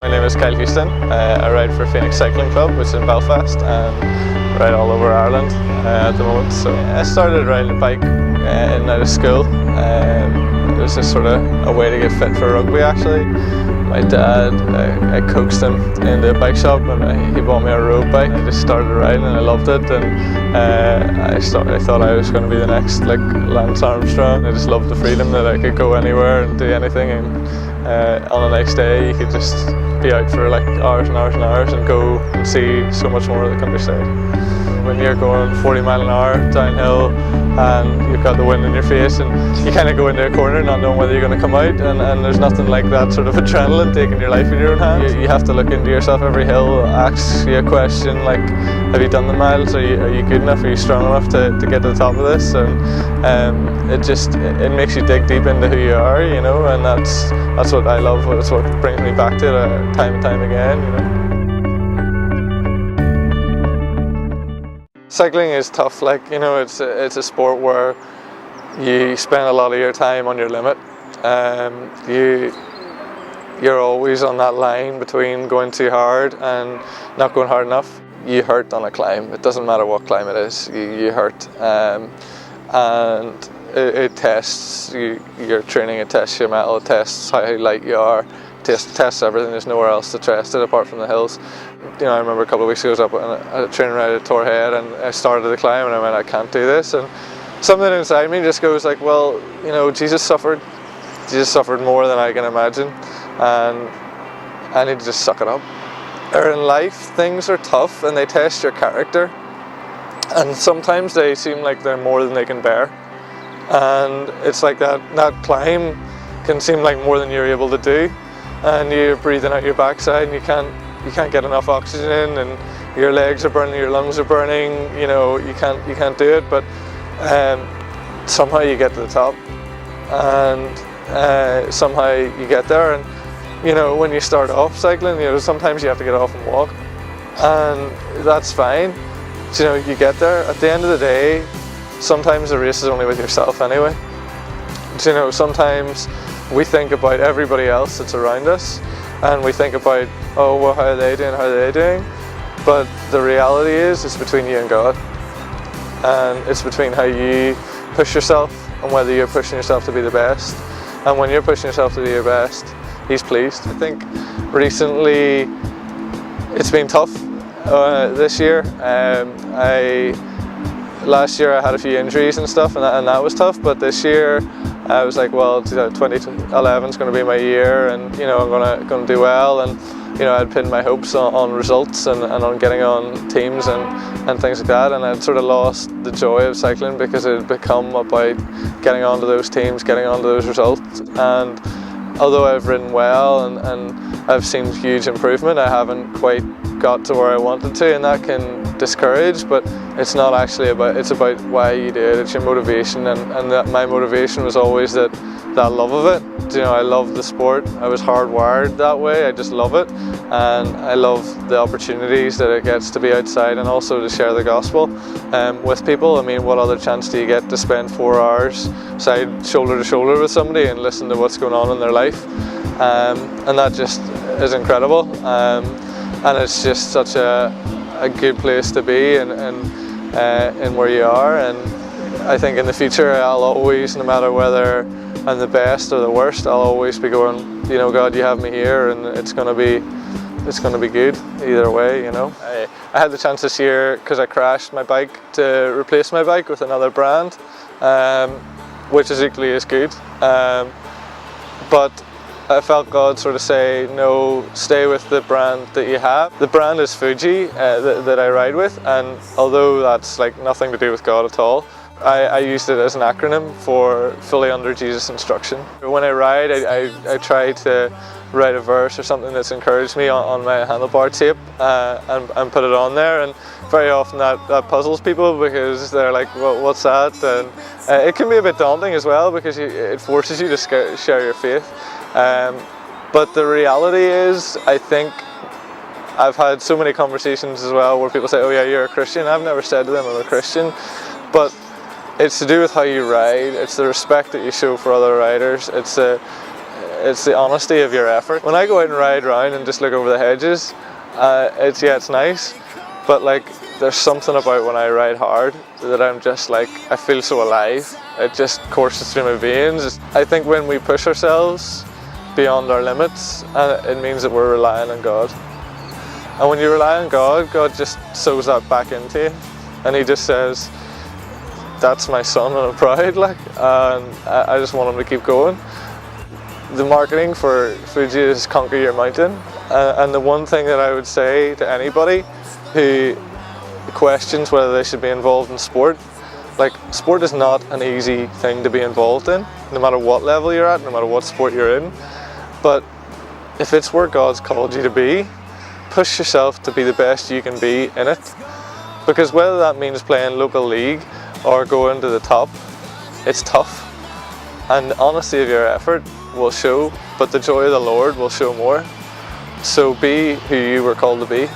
My name is Kyle Houston. I ride for Phoenix Cycling Club, which is in Belfast, and ride all over Ireland at the moment. So I started riding a bike in and out of school. It was just sort of a way to get fit for rugby actually. My dad, I coaxed him into a bike shop and he bought me a road bike. I just started riding and I loved it, and I thought I was going to be the next Lance Armstrong. I just loved the freedom that I could go anywhere and do anything, and on the next day you could just be out for hours and hours and hours and go and see so much more of the countryside. When you're going 40 miles an hour downhill and you've got the wind in your face and you kind of go into a corner not knowing whether you're going to come out, and there's nothing like that sort of adrenaline taking your life in your own hands. You have to look into yourself every hill, ask you a question like, have you done the miles? Are you good enough? Are you strong enough to get to the top of this? And it makes you dig deep into who you are, you know, and that's what I love. That's what brings me back to it time and time again, you know. Cycling is tough, it's a sport where you spend a lot of your time on your limit. You're always on that line between going too hard and not going hard enough. You hurt on a climb. It doesn't matter what climb it is, you hurt. And it tests your training, it tests your mettle, it tests how light you are, tests everything. There's nowhere else to test it apart from the hills. You know, I remember a couple of weeks ago I was up on a training ride at Torhead and I started the climb and I went, I can't do this. And something inside me just goes like, well, you know, Jesus suffered more than I can imagine, and I need to just suck it up. Or in life, things are tough and they test your character, and sometimes they seem like they're more than they can bear, and it's like that climb can seem like more than you're able to do, and you're breathing out your backside and you can't get enough oxygen in, and your legs are burning, your lungs are burning, you know, you can't do it, but somehow you get to the top, and somehow you get there. And you know, when you start off cycling, you know, sometimes you have to get off and walk, and that's fine. But, you know, you get there. At the end of the day, sometimes the race is only with yourself anyway. But, you know, sometimes we think about everybody else that's around us, and we think about, oh, well, how are they doing, how are they doing? But the reality is, it's between you and God, and it's between how you push yourself and whether you're pushing yourself to be the best. And when you're pushing yourself to be your best, He's pleased. I think recently it's been tough this year. Last year I had a few injuries and stuff, and that was tough, but this year I was like, well, 2011 is going to be my year, and you know, I'm going to do well. And you know, I'd pinned my hopes on results and on getting on teams and things like that, and I'd sort of lost the joy of cycling because it had become about getting onto those teams, getting onto those results. And although I've ridden well and I've seen huge improvement, I haven't quite got to where I wanted to, and that can discourage, but it's not actually about, it's about why you do it, it's your motivation, and that my motivation was always that love of it. You know, I love the sport, I was hardwired that way, I just love it, and I love the opportunities that it gets to be outside and also to share the gospel with people. I mean, what other chance do you get to spend 4 hours side shoulder to shoulder with somebody and listen to what's going on in their life? And that just is incredible, and it's just such a good place to be and where you are. And I think in the future I'll always, no matter whether I'm the best or the worst, I'll always be going, you know, God, you have me here, and it's going to be good either way, you know. I had the chance this year, because I crashed my bike, to replace my bike with another brand, which is equally as good, but I felt God sort of say, no, stay with the brand that you have. The brand is Fuji that I ride with, and although that's like nothing to do with God at all, I used it as an acronym for fully under Jesus instruction. When I ride, I try to write a verse or something that's encouraged me on my handlebar tape and put it on there, and very often that puzzles people because they're like, well, what's that? And it can be a bit daunting as well because it forces you to share your faith. But the reality is, I think I've had so many conversations as well where people say, oh yeah, you're a Christian. I've never said to them I'm a Christian, but it's to do with how you ride. It's the respect that you show for other riders. it's the honesty of your effort. When I go out and ride around and just look over the hedges, it's nice, but like there's something about when I ride hard that I'm just like, I feel so alive. It just courses through my veins. I think when we push ourselves beyond our limits, it means that we're relying on God. And when you rely on God, God just sows that back into you, and He just says, that's my son and I'm proud, like, and I just want him to keep going. The marketing for Fuji is conquer your mountain, and the one thing that I would say to anybody who questions whether they should be involved in sport, like, sport is not an easy thing to be involved in, no matter what level you're at, no matter what sport you're in. But if it's where God's called you to be, push yourself to be the best you can be in it. Because whether that means playing local league or going to the top, it's tough. And the honesty of your effort will show, but the joy of the Lord will show more. So be who you were called to be.